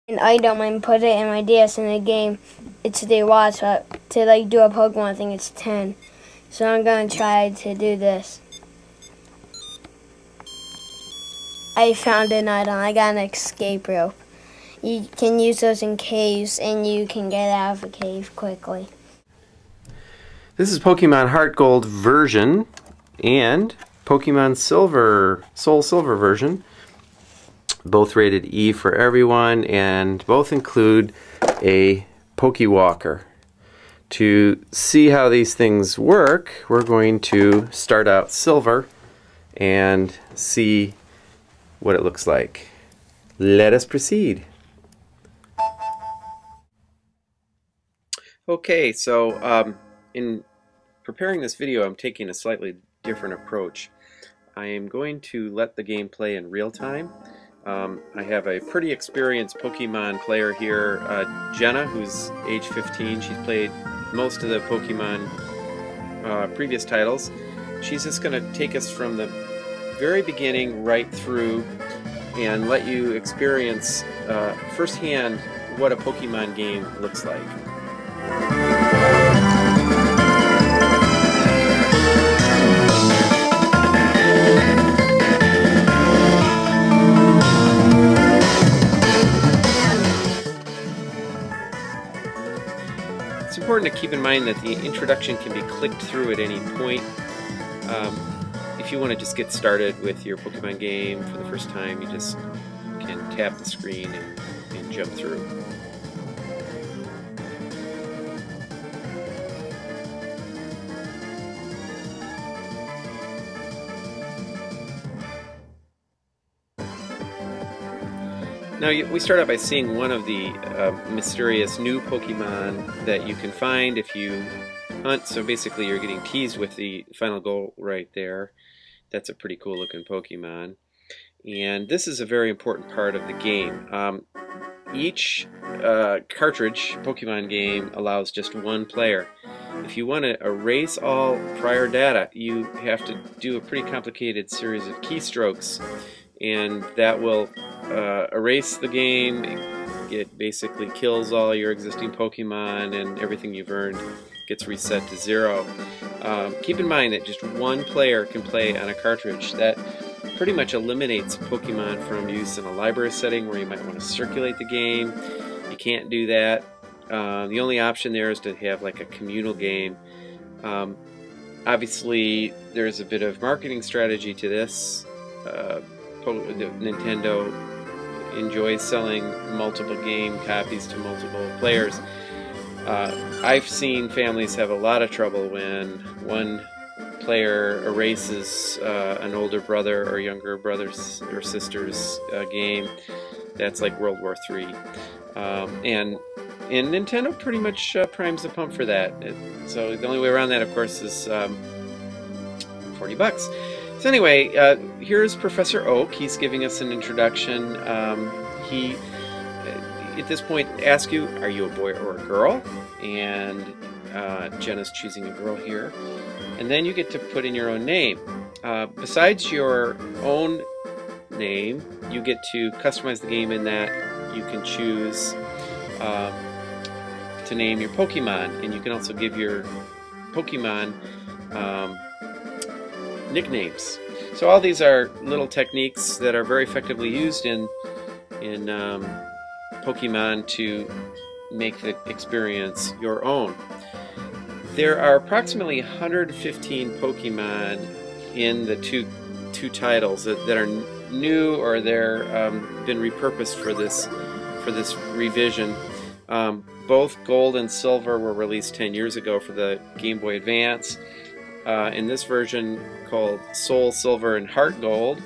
an item and put it in my DS in the game, it's the watch, but to like do a Pokemon thing, it's 10. So I'm gonna try to do this. I found an item. I got an escape rope. You can use those in caves, and you can get out of a cave quickly. This is Pokemon Heart Gold version and Pokemon Silver, SoulSilver version. Both rated E for everyone, and both include a Pokewalker. To see how these things work, we're going to start out Silver and see what it looks like. Let us proceed. Okay, so in preparing this video, I'm taking a slightly different approach. I am going to let the game play in real time. I have a pretty experienced Pokemon player here, Jenna, who's age 15. She's played most of the Pokemon previous titles. She's just going to take us from the very beginning right through and let you experience firsthand what a Pokemon game looks like. It's important to keep in mind that the introduction can be clicked through at any point. If you want to just get started with your Pokemon game for the first time, you just can tap the screen and jump through. Now, we start out by seeing one of the mysterious new Pokemon that you can find if you hunt. So basically you're getting teased with the final goal right there. That's a pretty cool looking Pokemon. And this is a very important part of the game. Each cartridge Pokemon game allows just one player. If you want to erase all prior data, you have to do a pretty complicated series of keystrokes, and that will erase the game. It basically kills all your existing Pokemon, and everything you've earned gets reset to 0. Keep in mind that just one player can play on a cartridge. That pretty much eliminates Pokemon from use in a library setting where you might want to circulate the game. You can't do that. The only option there is to have like a communal game. Obviously, there's a bit of marketing strategy to this. Nintendo enjoys selling multiple game copies to multiple players. I've seen families have a lot of trouble when one player erases an older brother or younger brother's or sister's game. That's like World War III. And Nintendo pretty much primes the pump for that. So the only way around that, of course, is $40. So anyway, here's Professor Oak. He's giving us an introduction. He, at this point, asks you, are you a boy or a girl? And Jenna's choosing a girl here. And then you get to put in your own name. Besides your own name, you get to customize the game in that you can choose to name your Pokemon. And you can also give your Pokemon nicknames. So all these are little techniques that are very effectively used in Pokemon to make the experience your own. There are approximately 115 Pokemon in the two titles that are new, or they're been repurposed for this revision. Both Gold and Silver were released 10 years ago for the Game Boy Advance. In this version called SoulSilver and Heart Gold,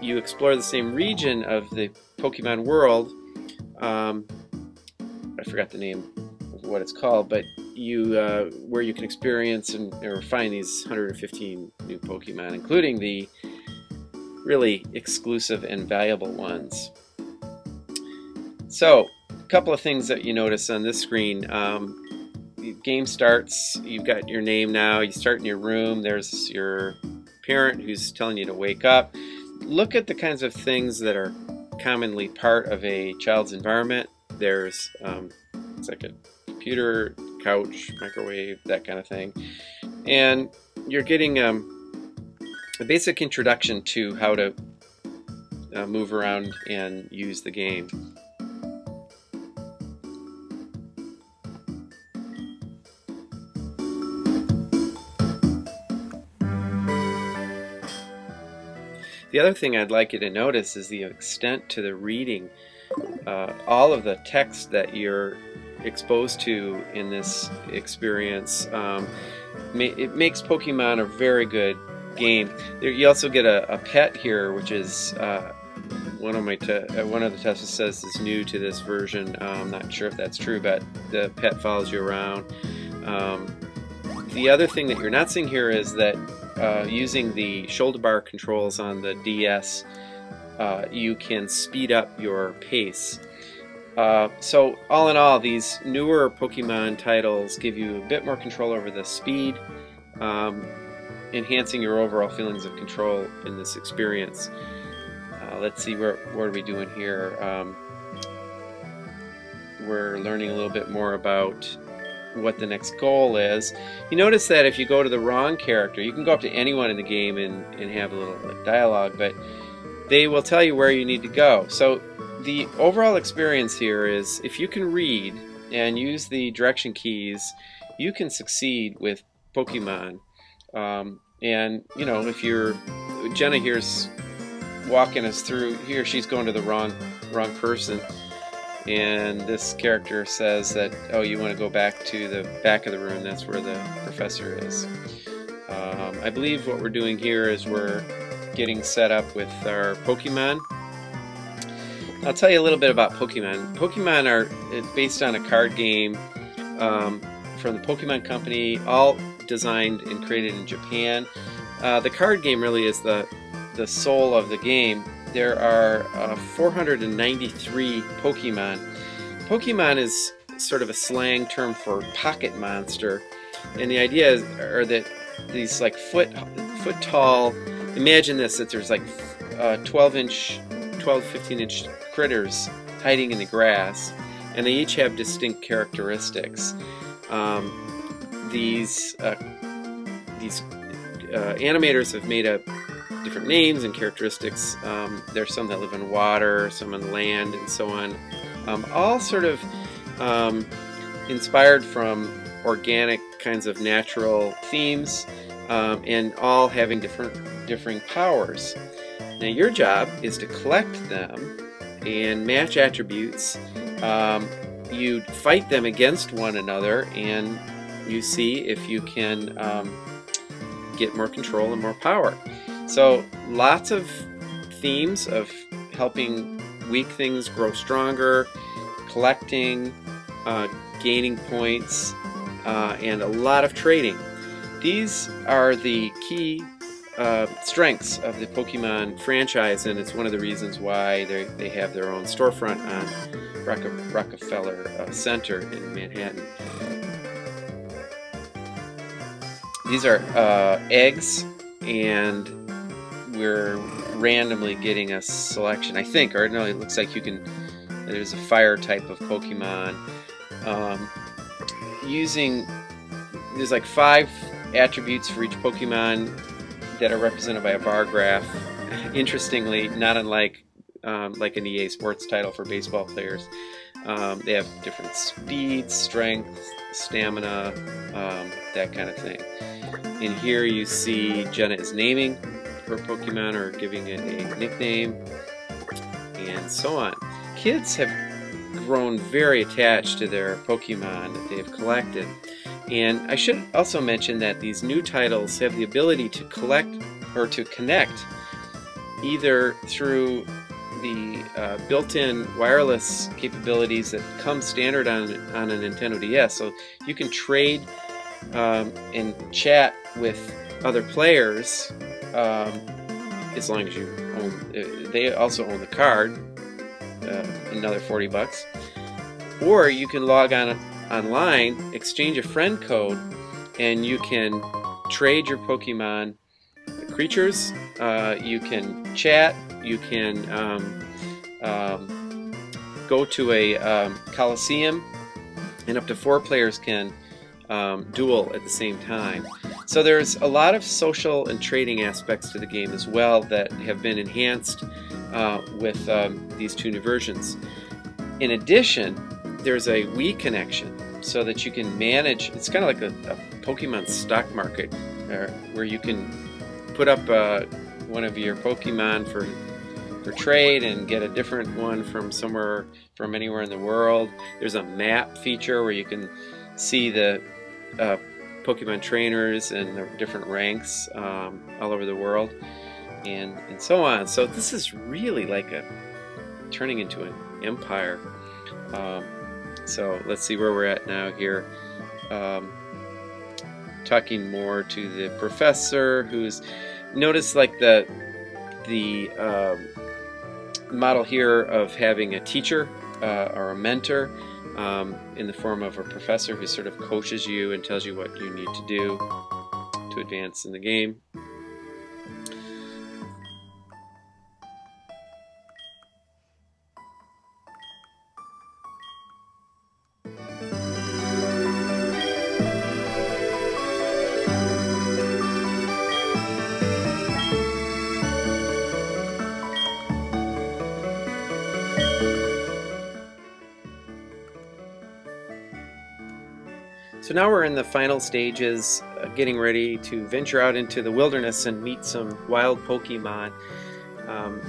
you explore the same region of the Pokemon world. I forgot the name of what it's called, but where you can experience or find these 115 new Pokemon, including the really exclusive and valuable ones. So, a couple of things that you notice on this screen. The game starts, you've got your name now, you start in your room, there's your parent who's telling you to wake up. Look at the kinds of things that are commonly part of a child's environment. There's it's like a computer, couch, microwave, that kind of thing, and you're getting a basic introduction to how to move around and use the game. The other thing I'd like you to notice is the extent to the reading. All of the text that you're exposed to in this experience, it makes Pokemon a very good game. You also get a pet here, which is one of the tests says is new to this version. I'm not sure if that's true, but the pet follows you around. The other thing that you're not seeing here is that using the shoulder bar controls on the DS, you can speed up your pace. So all in all, these newer Pokemon titles give you a bit more control over the speed, enhancing your overall feelings of control in this experience. Let's see, what are we doing here? We're learning a little bit more about what the next goal is. You notice that if you go to the wrong character, you can go up to anyone in the game and have a little dialogue, but they will tell you where you need to go. So the overall experience here is, if you can read and use the direction keys, you can succeed with Pokemon. And you know, if you're Jenna here's walking us through here, she's going to the wrong person, and this character says that, oh, you want to go back to the back of the room, that's where the professor is. I believe what we're doing here is we're getting set up with our Pokemon. I'll tell you a little bit about Pokemon. Pokemon are based on a card game from the Pokemon Company, all designed and created in Japan. The card game really is the soul of the game. There are 493 Pokemon. Pokemon is sort of a slang term for pocket monster, and the idea are that these like foot tall, imagine this, that there's like 12 to 15 inch critters hiding in the grass, and they each have distinct characteristics. These animators have made up different names and characteristics. There's some that live in water, some on land, and so on. All sort of inspired from organic kinds of natural themes, and all having differing powers. Now your job is to collect them and match attributes. You fight them against one another, and you see if you can get more control and more power. So lots of themes of helping weak things grow stronger, collecting, gaining points, and a lot of trading. These are the key strengths of the Pokemon franchise, and it's one of the reasons why they have their own storefront on Rockefeller Center in Manhattan. These are eggs, and we're randomly getting a selection, I think, or no, it looks like you can, there's a fire type of Pokemon. There's like 5 attributes for each Pokemon that are represented by a bar graph. Interestingly, not unlike like an EA Sports title for baseball players. They have different speed, strength, stamina, that kind of thing. And here you see Jenna is naming her Pokemon or giving it a nickname, and so on. Kids have grown very attached to their Pokemon that they have collected. And I should also mention that these new titles have the ability to collect or to connect either through the built-in wireless capabilities that come standard on a Nintendo DS. So you can trade and chat with other players as long as you own. They also own the card, another $40. Or you can log on online, exchange a friend code, and you can trade your Pokemon creatures. You can chat. You can go to a coliseum, and up to 4 players can duel at the same time. So there's a lot of social and trading aspects to the game as well that have been enhanced with these 2 new versions. In addition, there's a Wii connection so that you can manage. It's kind of like a Pokemon stock market where you can put up one of your Pokemon for trade and get a different one from anywhere in the world. There's a map feature where you can see the Pokemon trainers and the different ranks all over the world, and so on. So this is really like turning into an empire. So let's see where we're at now here. Talking more to the professor, who's noticed like the model here of having a teacher or a mentor in the form of a professor who sort of coaches you and tells you what you need to do to advance in the game. So now we're in the final stages, getting ready to venture out into the wilderness and meet some wild Pokemon. I'm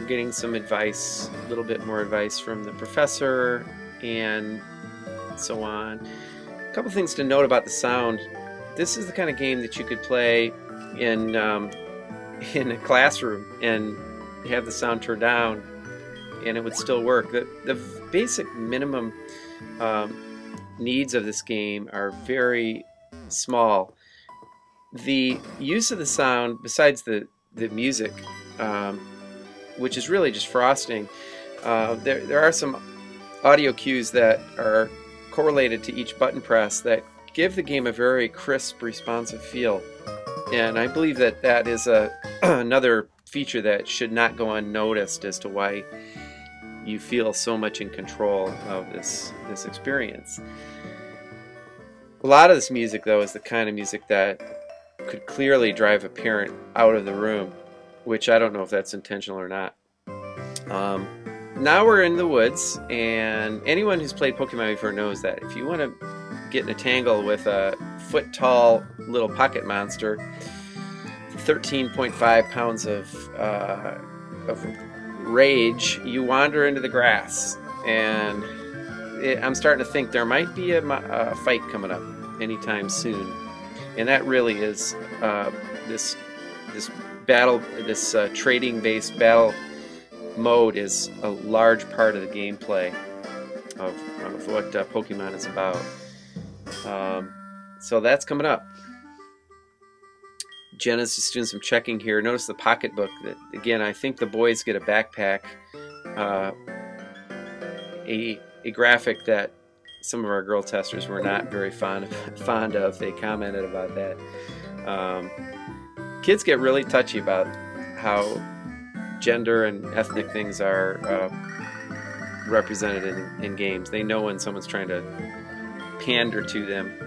getting some advice, a little bit more advice from the professor and so on. A couple things to note about the sound. This is the kind of game that you could play in a classroom and have the sound turned down and it would still work. The basic minimum needs of this game are very small. The use of the sound, besides the music, which is really just frosting, there are some audio cues that are correlated to each button press that give the game a very crisp, responsive feel. And I believe that that is another feature that should not go unnoticed as to why you feel so much in control of this experience. A lot of this music, though, is the kind of music that could clearly drive a parent out of the room, which I don't know if that's intentional or not. Now we're in the woods, and anyone who's played Pokemon before knows that if you want to get in a tangle with a foot-tall little pocket monster, 13.5 pounds of rage, you wander into the grass, and I'm starting to think there might be a fight coming up anytime soon, and that really is this trading-based battle mode is a large part of the gameplay of what Pokemon is about. So that's coming up. Jenna's just doing some checking here. Notice the pocketbook. That again, I think the boys get a backpack, a graphic that some of our girl testers were not very fond of. They commented about that. Kids get really touchy about how gender and ethnic things are represented in games. They know when someone's trying to pander to them.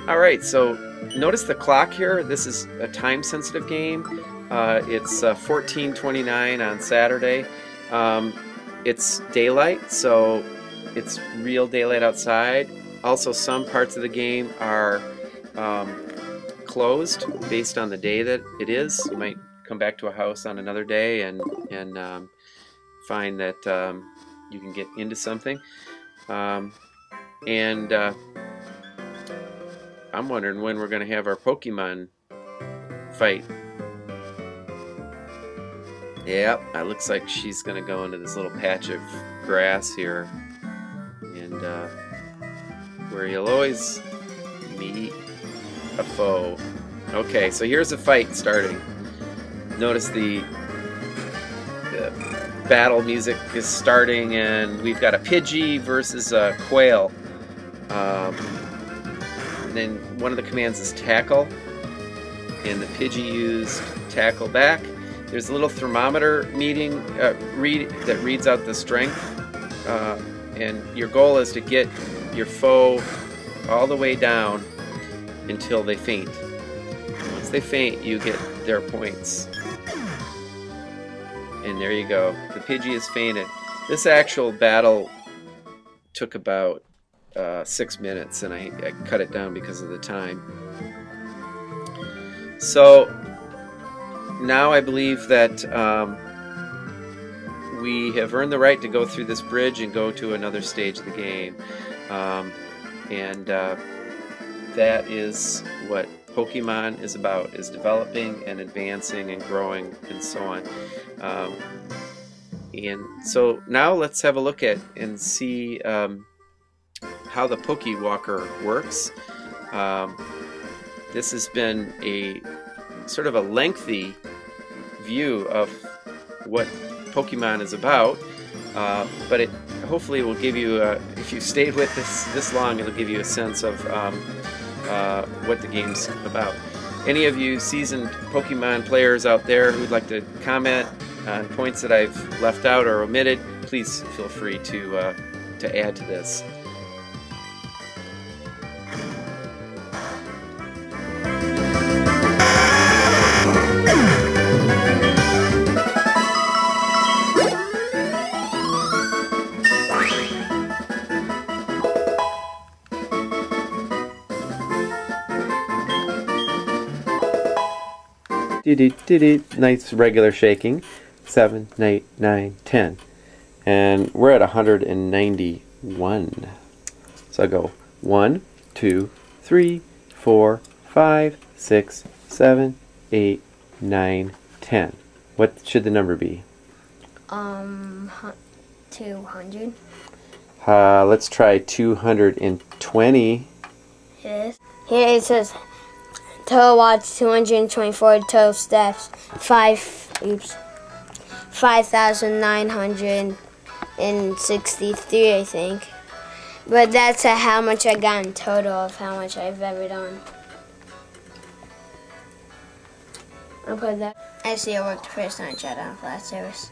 Alright, so notice the clock here. This is a time-sensitive game. It's 14:29 on Saturday. It's daylight, so it's real daylight outside. Also, some parts of the game are closed based on the day that it is. You might come back to a house on another day and find that you can get into something. I'm wondering when we're going to have our Pokemon fight. Yep, it looks like she's going to go into this little patch of grass here, and where you'll always meet a foe. Okay, so here's a fight starting. Notice the battle music is starting, and we've got a Pidgey versus a Quail. And then one of the commands is tackle, and the Pidgey used tackle back, There's a little thermometer that reads out the strength, and your goal is to get your foe all the way down until they faint. Once they faint, you get their points. And there you go. The Pidgey has fainted. This actual battle took about 6 minutes, and I cut it down because of the time. So now I believe that we have earned the right to go through this bridge and go to another stage of the game. That is what Pokemon is about, is developing and advancing and growing and so on. And so now let's have a look at and see how the Pokewalker works. This has been a sort of a lengthy view of what Pokemon is about, but it hopefully will give you, if you stayed with this long, it'll give you a sense of what the game's about. Any of you seasoned Pokemon players out there who'd like to comment on points that I've left out or omitted, please feel free to add to this. Nice regular shaking. 7, 8, 9, 10. And we're at 191. So I go 1, 2, 3, 4, 5, 6, 7, 8, 9, 10. What should the number be? 200. Let's try 220. Yes. Here it says total watts 224, total steps 5,963, I think. But that's how much I got in total of how much I've ever done. I'll put that. Actually, it worked the first time I tried on flat surface.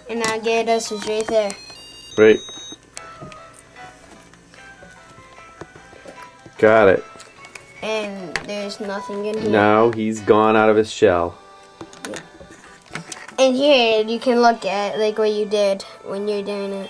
And now Gyarados is right there. Right. Got it. And there's nothing in here. Now he's gone out of his shell. Yeah. And here you can look at like what you did when you're doing it.